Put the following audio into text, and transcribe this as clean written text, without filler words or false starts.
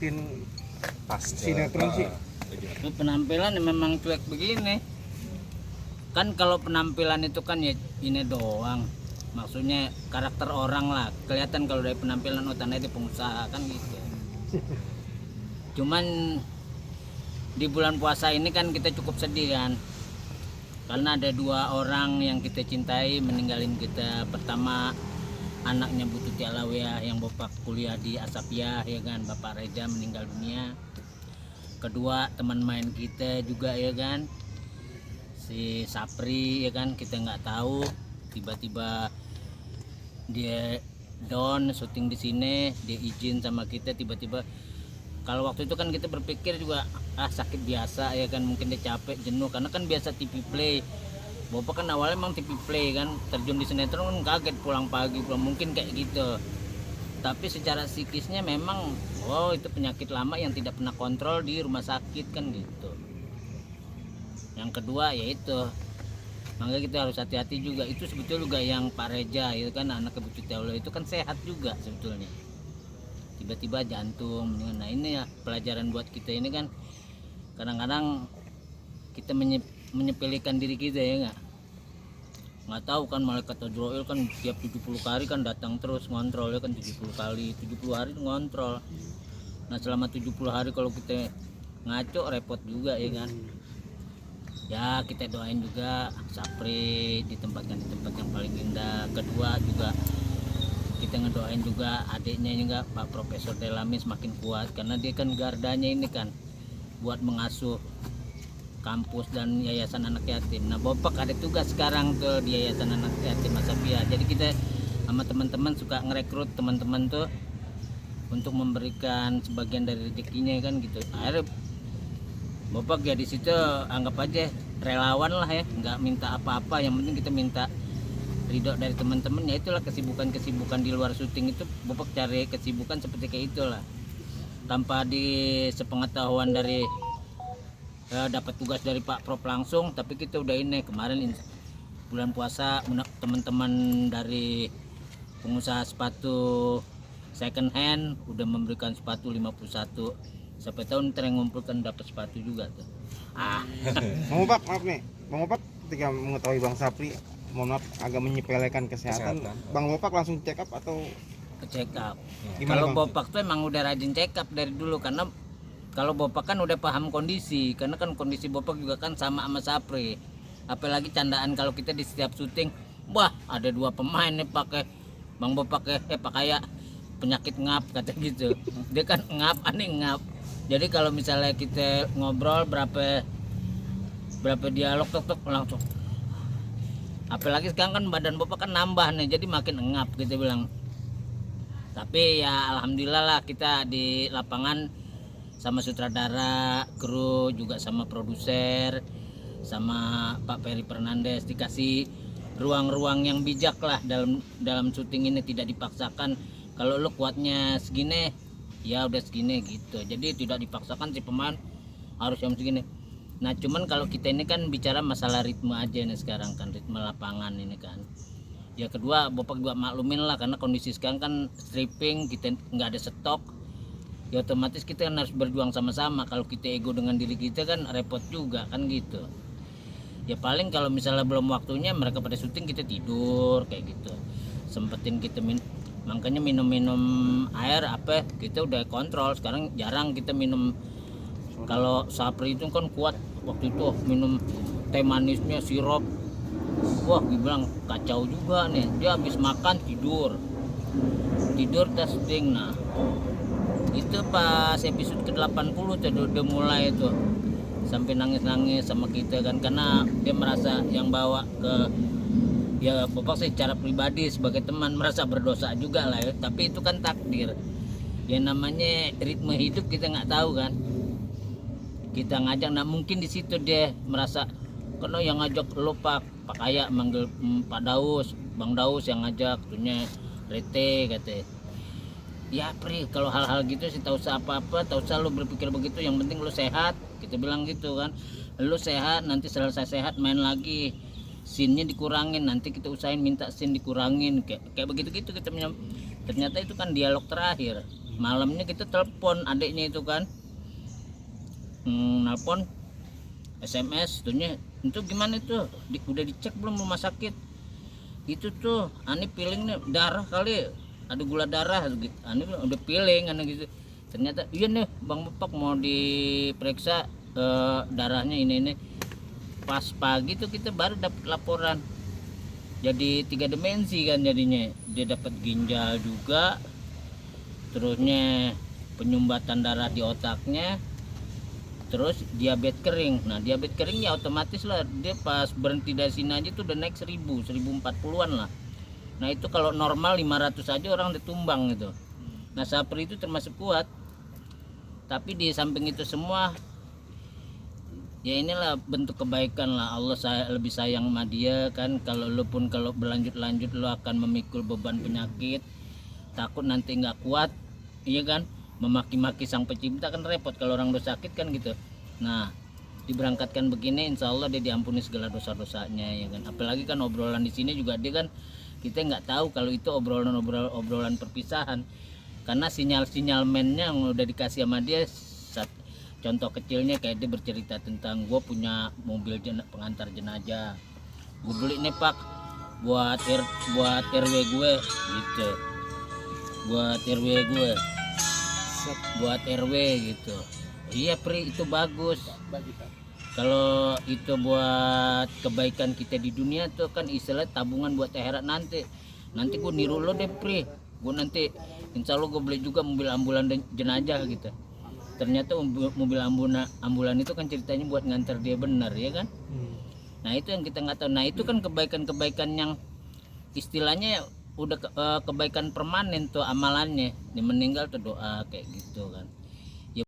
ngikutin sinetron sih. Penampilan memang cuek begini. Kan kalau penampilan itu kan ya ini doang. Maksudnya karakter orang lah. Kelihatan kalau dari penampilan Tanda itu pengusaha kan gitu. Cuman di bulan puasa ini kan kita cukup sedih kan. Karena ada 2 orang yang kita cintai meninggalin kita. Pertama anaknya Bu Tuti Alawiyah yang bapak kuliah di Asapia ya kan, Bapak Reza meninggal dunia. Kedua teman main kita juga ya kan, si Sapri ya kan, kita nggak tahu tiba-tiba dia down syuting di sini, dia izin sama kita tiba-tiba. Kalau waktu itu kan kita berpikir juga sakit biasa ya kan, mungkin dia capek jenuh karena kan biasa TV play. Bapak kan awalnya emang TV play kan, terjun di sinetron kan kaget pulang pagi pulang, mungkin kayak gitu. Tapi secara psikisnya memang itu penyakit lama yang tidak pernah kontrol di rumah sakit kan gitu. Yang kedua yaitu makanya kita harus hati-hati juga. Itu sebetulnya juga yang Pak Reza itu kan anak Ibu Tuti Alawiyah itu kan sehat juga sebetulnya, tiba-tiba jantung. Nah ini ya pelajaran buat kita ini kan, kadang-kadang kita menyepelekan diri kita ya nggak tahu kan, malaikat Azrail kan tiap 70 kali kan datang terus ngontrol ya kan, 70 kali 70 hari ngontrol. Nah selama 70 hari kalau kita ngaco repot juga ya kan. Ya kita doain juga Sapri ditempatkan di tempat yang paling indah. Kedua juga kita ngedoain juga adiknya juga Pak Profesor Delami semakin kuat, karena dia kan gardanya ini kan buat mengasuh kampus dan yayasan anak yatim. Nah Bapak ada tugas sekarang tuh di yayasan anak yatim Asapia. Jadi kita sama teman-teman suka ngerekrut teman-teman tuh untuk memberikan sebagian dari rezekinya kan gitu. Akhirnya Bapak ya di situ anggap aja relawan lah ya, nggak minta apa-apa, yang penting kita minta ridho dari teman-teman. Ya itulah kesibukan di luar syuting itu, Bapak cari kesibukan seperti kayak itulah, tanpa di sepengetahuan dari dapat tugas dari Pak Prof langsung. Tapi kita udah ini kemarin bulan puasa teman-teman dari pengusaha sepatu second hand udah memberikan sepatu 51. Sampai tahun ntar yang ngumpulkan dapat sepatu juga tuh. Bang Opak, maaf nih, Bang Opak ketika mengetahui Bang Sapri, mohon maaf agak menyepelekan kesehatan. Bang Opak langsung check up atau Check up? gimana Kalau Bang? Bapak tuh emang udah rajin check up dari dulu, karena kalau Bapak kan udah paham kondisi, karena kan kondisi Bapak juga kan sama Sapri. Apalagi candaan kalau kita di setiap syuting, wah ada 2 pemain nih pakai Bang Bapak pakai penyakit ngap kata gitu. Dia kan ngap, aneh ngap. Jadi kalau misalnya kita ngobrol berapa dialog tok langsung. Apalagi sekarang kan badan Bapak kan nambah nih, jadi makin ngap kita bilang. Tapi ya alhamdulillah lah kita di lapangan sama sutradara, kru juga sama produser, sama Pak Ferry Fernandes dikasih ruang-ruang yang bijak lah dalam syuting ini, tidak dipaksakan. Kalau lu kuatnya segini ya udah segini gitu, jadi tidak dipaksakan si pemain harus yang segini. Nah cuman kalau kita ini kan bicara masalah ritme aja nih sekarang kan, ritme lapangan ini kan. Ya kedua Bapak juga maklumin lah, karena kondisi sekarang kan stripping, kita nggak ada stok, ya otomatis kita kan harus berjuang sama-sama. Kalau kita ego dengan diri kita kan repot juga kan gitu. Ya paling kalau misalnya belum waktunya mereka pada syuting kita tidur kayak gitu, sempetin kita makanya minum air apa kita udah kontrol. Sekarang jarang kita minum. Kalau Sapri itu kan kuat waktu itu minum teh manisnya sirup, wah dibilang kacau juga nih. Dia habis makan tidur testing. Nah itu pas episode ke-80 tuh udah mulai tuh sampai nangis-nangis sama kita kan, karena dia merasa yang bawa ke, ya Bapak secara pribadi sebagai teman merasa berdosa juga lah ya. Tapi itu kan takdir ya, namanya ritme hidup kita nggak tahu kan. Kita ngajak, nah mungkin di situ dia merasa, karena yang ngajak lo Pak Kaya manggil Pak Daus, Bang Daus yang ngajak, tuhnya Rete katanya. Ya Pri, kalau hal-hal gitu sih tahu usah apa-apa, tahu usah lo berpikir begitu, yang penting lo sehat. Kita bilang gitu kan, lo sehat, nanti selesai sehat main lagi, scene-nya dikurangin, nanti kita usahain minta scene dikurangin, kayak begitu-gitu kita ternyata itu kan dialog terakhir. Malamnya kita telepon adiknya itu kan, nelpon SMS tuhnya, itu gimana itu udah dicek belum rumah sakit? Itu tuh ani feeling nih darah kali, ada gula darah gitu. Ani udah feeling ana gitu. Ternyata iya nih Bang Bapak mau diperiksa darahnya ini. Pas pagi tuh kita baru dapat laporan. Jadi 3 dimensi kan jadinya. Dia dapat ginjal juga. Terusnya penyumbatan darah di otaknya. Terus diabetes kering. Nah, diabetes kering ya otomatis lah dia pas berhenti dari sini aja tuh udah naik 1040-an lah. Nah, itu kalau normal 500 aja orang udah tumbang gitu. Nah, Sapri itu termasuk kuat. Tapi di samping itu semua ya inilah bentuk kebaikan lah. Allah lebih sayang sama dia kan. Kalau lu pun kalau berlanjut-lanjut lu akan memikul beban penyakit, takut nanti nggak kuat, iya kan, memaki-maki sang pencipta kan repot kalau orang udah sakit kan gitu. Nah, diberangkatkan begini insya Allah dia diampuni segala dosa-dosanya ya kan. Apalagi kan obrolan di sini juga dia kan, kita nggak tahu kalau itu obrolan perpisahan, karena sinyal-sinyal mennya yang udah dikasih sama dia. Contoh kecilnya kayak dia bercerita tentang gue punya mobil pengantar jenazah, gue beli nih Pak buat RW gue gitu, buat RW gue, buat RW gitu. Iya Pri, itu bagus. Kalau itu buat kebaikan kita di dunia tuh kan istilah tabungan buat akhirat nanti. Nanti gue niru lo deh Pri, gue nanti insya Allah gue beli juga mobil ambulan jenazah gitu. Ternyata mobil ambulan itu kan ceritanya buat nganter dia benar ya kan. Nah itu yang kita nggak tahu. Nah itu kan kebaikan-kebaikan yang istilahnya udah kebaikan permanen tuh amalannya. Dia meninggal tuh doa kayak gitu kan.